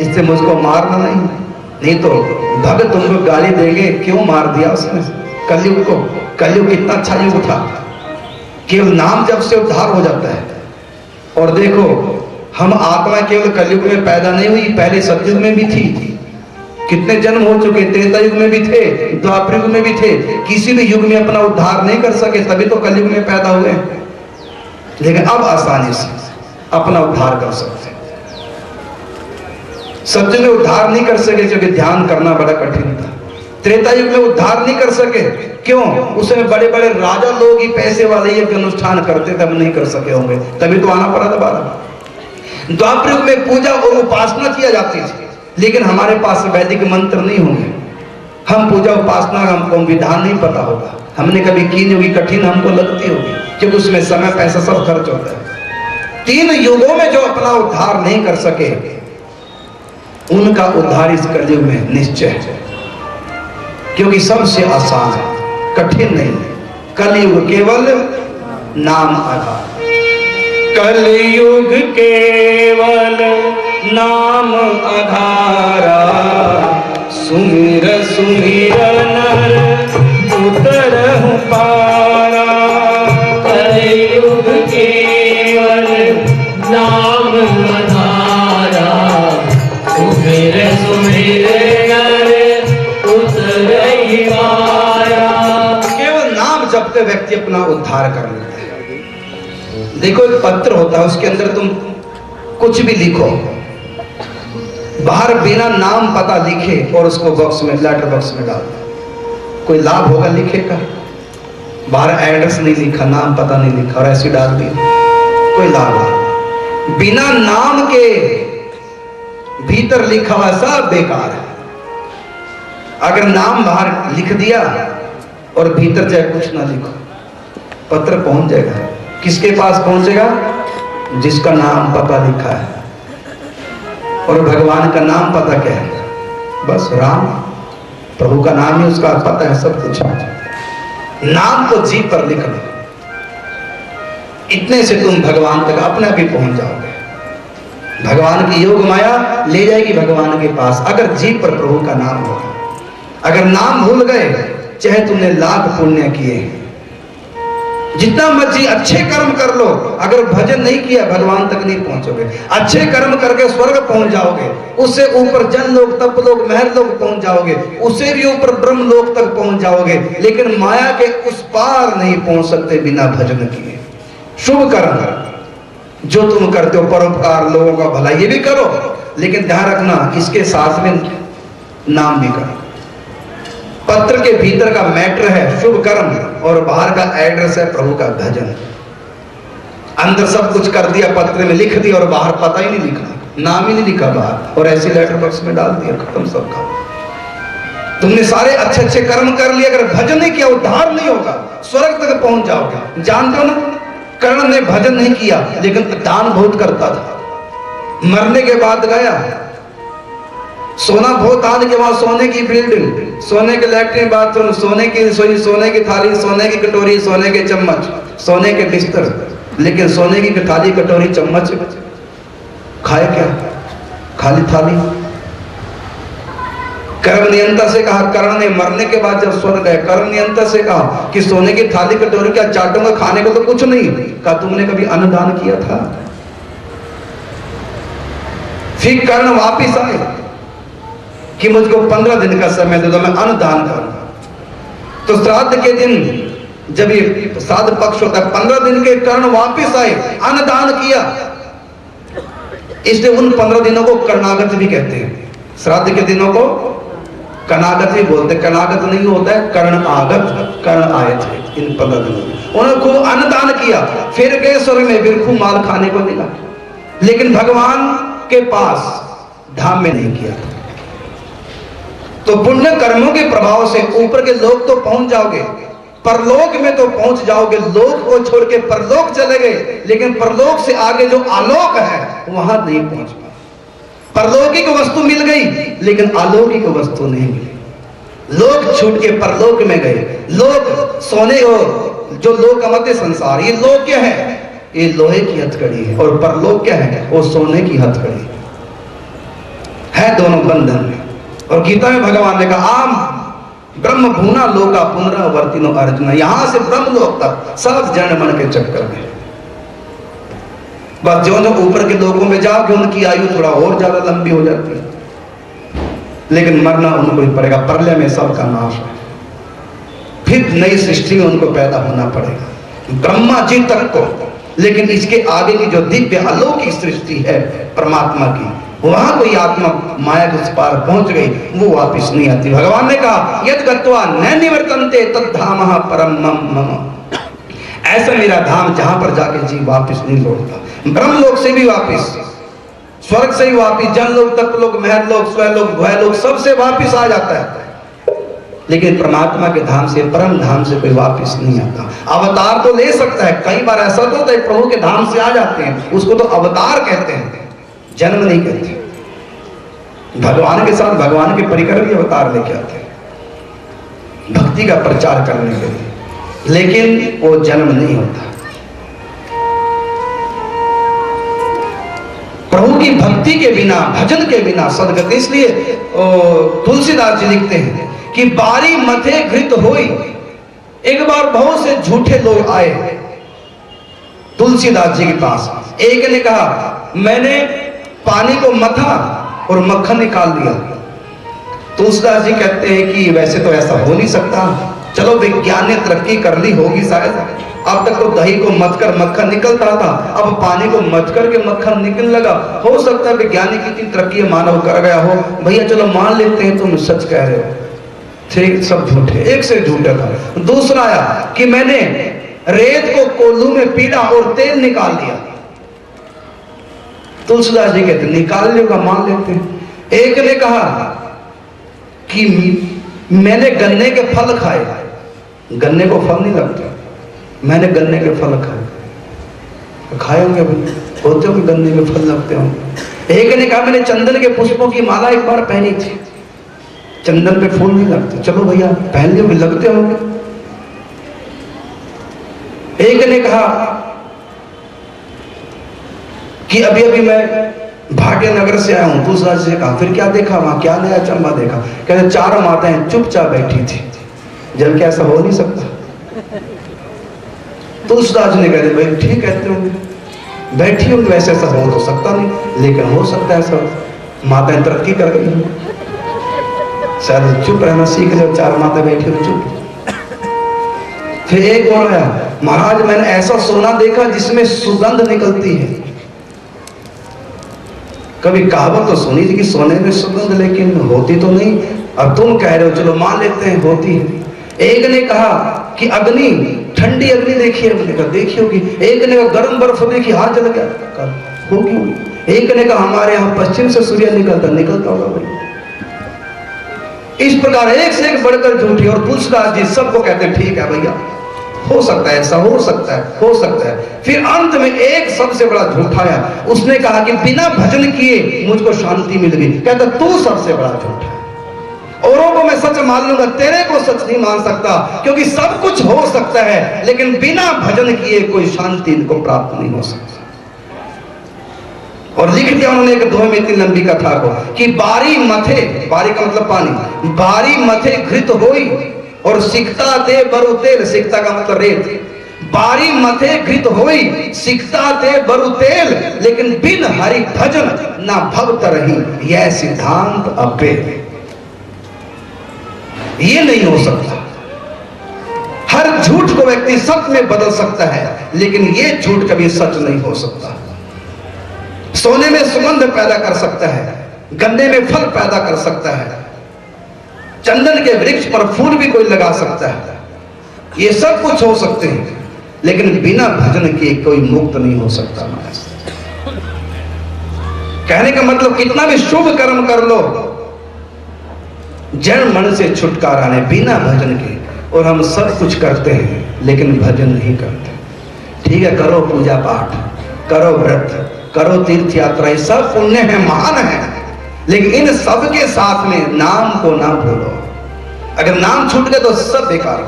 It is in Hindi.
इससे मुझको मारना नहीं तो भगत तुमको गाली देंगे, क्यों मार दिया उसने कलयुग को। कलयुग कितना अच्छा युग था, केवल नाम जब से उद्धार हो जाता है। और देखो हम आत्मा केवल कलयुग में पैदा नहीं हुई, पहले सतयुग में भी थी। कितने जन्म हो चुके, त्रेता युग में भी थे, द्वापर युग में भी थे, किसी भी युग में अपना उद्धार नहीं कर सके, तभी तो कलयुग में पैदा हुए। लेकिन अब आसानी से अपना उद्धार कर सकते हैं। सतयुग में उद्धार नहीं कर सके क्योंकि ध्यान करना बड़ा कठिन था। त्रेता युग में उद्धार नहीं कर सके, क्यों? उसमें बड़े बड़े राजा लोग ही पैसे वाले यज्ञ अनुष्ठान करते थे, हम नहीं कर सके होंगे, तभी तो आना पड़ा दोबारा। द्वापर युग में पूजा और उपासना किया जाती थी, लेकिन हमारे पास वैदिक मंत्र नहीं होंगे, हम पूजा उपासना हमको विधान नहीं पता होगा, हमने कभी की नहीं होगी, कठिन हमको लगती होगी, क्योंकि उसमें समय पैसा सब खर्च होता है। 3 युगों में जो अपना उद्धार नहीं कर सके, उनका उद्धार इस कलयुग में निश्चय है, क्योंकि सबसे आसान है, कठिन नहीं। कलयुग केवल नाम आधार, कलयुग केवल नाम आधारा, सुमिर सुमिर नर उतरहु पारा। कलयुग केवल नाम आधारा, सुमिर सुमिर नर उतरहि पारा। केवल नाम जपते व्यक्ति अपना उद्धार कर लेता है। देखो एक पत्र होता है, उसके अंदर तुम कुछ भी लिखो, बाहर बिना नाम पता लिखे और उसको बॉक्स में, लेटर बॉक्स में डाल दो, कोई लाभ होगा लिखे का? बाहर एड्रेस नहीं लिखा, नाम पता नहीं लिखा और ऐसे डाल दिया, कोई लाभ नहीं। बिना नाम के भीतर लिखा हुआ सब बेकार है। अगर नाम बाहर लिख दिया और भीतर चाहे कुछ ना लिखो, पत्र पहुंच जाएगा। किसके पास पहुंचेगा? जिसका नाम पता लिखा है। और भगवान का नाम पता क्या है? बस राम, प्रभु का नाम ही उसका पता है, सब कुछ। नाम को जी पर लिख लो, इतने से तुम भगवान तक अपने आप ही पहुंच जाओगे। भगवान की योग माया ले जाएगी भगवान के पास, अगर जी पर प्रभु का नाम होगा। अगर नाम भूल गए, चाहे तुमने लाख पुण्य किए, जितना मर्जी अच्छे कर्म कर लो, अगर भजन नहीं किया भगवान तक नहीं पहुंचोगे। अच्छे कर्म करके स्वर्ग पहुंच जाओगे, उससे ऊपर जन लोक, तप लोक, महर लोक पहुंच जाओगे, उससे भी ऊपर ब्रह्म लोक तक पहुंच जाओगे। लेकिन माया के उस पार नहीं पहुंच सकते बिना भजन किए। शुभ कर्म जो तुम करते हो, परोपकार, लोगों का भला, ये भी करो, लेकिन ध्यान रखना इसके साथ में नाम भी करो। पत्र के भीतर का मैटर है शुभ कर्म और बाहर का एड्रेस है प्रभु का भजन। अंदर सब कुछ कर दिया, पत्र में लिख दिया और बाहर पता ही नहीं लिखा, नाम ही नहीं लिखा बाहर, और ऐसे लेटर बॉक्स में डाल दिया, खत्म सब काम। तुमने सारे अच्छे अच्छे कर्म कर लिए, अगर भजन नहीं किया उद्धार नहीं होगा, स्वर्ग तक पहुंच जाओगे। जानते हो ना, कर्ण ने भजन नहीं किया लेकिन दान बहुत करता था। मरने के बाद गया, सोना बहुत आने के बाद सोने की बिल्डिंग, सोने के लैट्रिन बाथरूम, सोने की रसोई, सोने की थाली, सोने की कटोरी, सोने के चम्मच, सोने के बिस्तर, लेकिन सोने की थाली, कटोरी, चम्मच खाए क्या? खाली थाली। कर्म नियंता से कहा, कर्ण ने मरने के बाद जब स्वर्ग गए, कर्म नियंता से कहा कि सोने की थाली कटोरी क्या चाटूंगा, खाने को तो कुछ नहीं। कहा तुमने कभी अन्नदान किया था? फिर कर्ण वापिस आए कि मुझको 15 दिन का समय दे दो, मैं अन्नदान करूंगा। तो श्राद्ध के दिन जब ये श्राद्ध पक्ष होता है, 15 दिन के कर्ण वापिस आए, अन्नदान किया। इसलिए उन 15 दिनों को कर्णागत भी कहते हैं। श्राद्ध के दिनों को कर्णागत भी बोलते हैं। कर्णागत नहीं होता है कर्ण आगत, कर्ण आए थे इन 15 दिनों में। उन्होंने खूब अन्नदान किया, फिर गए स्वर्ग में, फिर खूब माल खाने को मिला, लेकिन भगवान के पास धाम में नहीं किया। तो पुण्य कर्मों के प्रभाव से ऊपर के लोक तो पहुंच जाओगे, परलोक में तो पहुंच जाओगे। लोक को छोड़ के परलोक चले गए, लेकिन परलोक से आगे जो आलोक है वहां नहीं पहुंच पाए। परलौकिक वस्तु मिल गई लेकिन अलौकिक वस्तु नहीं मिली। लोक छूट के परलोक में गए। लोक सोने और जो लोक मध्य संसार, ये लोक क्या है? ये लोहे की हथकड़ी है, और परलोक क्या है? वो सोने की हथकड़ी है दोनों बंधन में। और गीता में भगवान ने कहा आम ब्रह्म भूना लोका पुनरावर्तिनो अर्जुन, यहां से ब्रह्म लोक तक सब जन मन के चक्कर में। बस जो जो ऊपर के लोगों में जाओगे उनकी आयु थोड़ा और ज्यादा लंबी हो जाती है, लेकिन मरना उनको ही पड़ेगा। प्रलय में सबका नाश है, फिर नई सृष्टि में उनको पैदा होना पड़ेगा, ब्रह्मा जी तक को। लेकिन इसके आगे की जो दिव्य अलौकिक सृष्टि है परमात्मा की, वहां कोई आत्मा माया के उस पार पहुंच गई, वो वापस नहीं आती। भगवान ने कहा यद गत्वा न निवर्तन्ते तद धामः परम मम, ऐसा मेरा धाम जहां पर जाके जीव वापस नहीं लौटता। ब्रह्मलोक से भी वापस, स्वर्ग से भी वापस, जनलोक, तत्लोक, महलोक, स्वलोक, भयलोक, सबसे वापस आ जाता है। लेकिन परमात्मा के धाम से, परम धाम से कोई वापस नहीं आता। अवतार तो ले सकता है, कई बार ऐसा तो होता है प्रभु के धाम से आ जाते हैं, उसको तो अवतार कहते हैं, जन्म नहीं कहते। भगवान के साथ भगवान के परिकर भी अवतार लेके आते हैं भक्ति का प्रचार करने के लिए, लेकिन वो जन्म नहीं होता। प्रभु की भक्ति के बिना, भजन के बिना सदगति। इसलिए तुलसीदास जी लिखते हैं कि बारी मथे घृत होई, एक बार बहुत से झूठे लोग आए तुलसीदास जी के पास। एक ने कहा मैंने पानी को मथा और मक्खन निकाल लिया। तुलसीदास जी कहते हैं कि वैसे तो ऐसा हो नहीं सकता, चलो विज्ञान ने तरक्की कर ली होगी शायद, अब तक तो दही को मथकर मक्खन निकलता था, अब पानी को मथकर के मक्खन निकलने लगा, हो सकता है वैज्ञानिक इतनी तरक्की मानव कर गया हो। भैया चलो मान लेते हैं तुम सच कह रहे हो, ठीक, सब झूठे, एक से झूठा था। दूसरा आया कि मैंने रेत को कोल्हू में पीड़ा और तेल निकाल लिया। तुलसीदास जी कहते निकाल लेगा, मान लेते हैं। एक ने कहा कि मैंने गन्ने के फल खाए, गन्ने को फल नहीं लगता, मैंने गन्ने के फल खाए होंगे, होते हो कि गन्ने के फल लगते होंगे। एक ने कहा मैंने चंदन के पुष्पों की माला एक बार पहनी थी, चंदन पे फूल नहीं लगते, चलो भैया पहन लियो, लगते होंगे। एक ने कहा कि अभी अभी मैं भाग्य नगर से आया हूं। दूसरा से कहा फिर क्या देखा वहां, क्या नया चंबा देखा? कहते चारों माताएं चुपचाप बैठी थी, जबकि ऐसा हो नहीं सकता। तुलसीदास ने कहते भाई ठीक कहते होंगे, बैठी होंगे, वैसे ऐसा हो तो सकता नहीं, लेकिन हो सकता है ऐसा, माताएं तरक्की कर गई, शायद चुप रहना सीख ले, चार माता बैठी हो चुप। फिर एक और आया, महाराज मैंने ऐसा सोना देखा जिसमें सुगंध निकलती है। कभी कहावत तो सुनी थी कि सोने में सुगंध, लेकिन होती तो नहीं। अब तुम कह रहे हो, चलो मान लेते हैं होती है। एक ने कहा कि अग्नि, ठंडी अग्नि देखी है, हमने कहा देखी होगी। एक ने कहा गर्म बर्फ देखी, हाथ जल गया, होगी। एक ने कहा हमारे यहाँ पश्चिम से सूर्य निकलता होगा भाई। इस प्रकार एक से एक बढ़कर झूठी। और तुलसीदास जी सबको कहते हैं ठीक है भैया, हो सकता है ऐसा, हो सकता है, हो सकता है। फिर अंत में एक सबसे बड़ा झूठा आया, उसने कहा कि बिना भजन किए मुझको शांति मिल गई। कहता तू सबसे बड़ा झूठा है, औरों को मैं सच मान लूंगा, तेरे को सच नहीं मान सकता, क्योंकि सब कुछ हो सकता है लेकिन बिना भजन किए कोई शांति इनको प्राप्त नहीं हो सकता। और लिख दिया उन्होंने एक दोहे में इतनी लंबी कथा को कि बारी मथे, बारी का मतलब पानी, बारी मथे घृत होई और सिकता दे बरु तेल, सिकता का मतलब रेत। बारी मथे घृत होई सिकता दे बरु तेल, लेकिन बिन हरि भजन ना भव तरही, यह सिद्धांत अबे। ये नहीं हो सकता। हर झूठ को व्यक्ति सच में बदल सकता है, लेकिन ये झूठ कभी सच नहीं हो सकता। सोने में सुगंध पैदा कर सकता है, गन्ने में फल पैदा कर सकता है, चंदन के वृक्ष पर फूल भी कोई लगा सकता है, ये सब कुछ हो सकते हैं, लेकिन बिना भजन के कोई मुक्त नहीं हो सकता। कहने का मतलब कितना भी शुभ कर्म कर लो, जड़ मन से छुटकारा नहीं बिना भजन के। और हम सब कुछ करते हैं लेकिन भजन नहीं करते। ठीक है, करो पूजा पाठ, करो व्रत, करो तीर्थ यात्रा, ये सब पुण्य है, महान है, लेकिन इन सब के साथ में नाम को ना भूलो। अगर नाम छूट गए तो सब बेकार।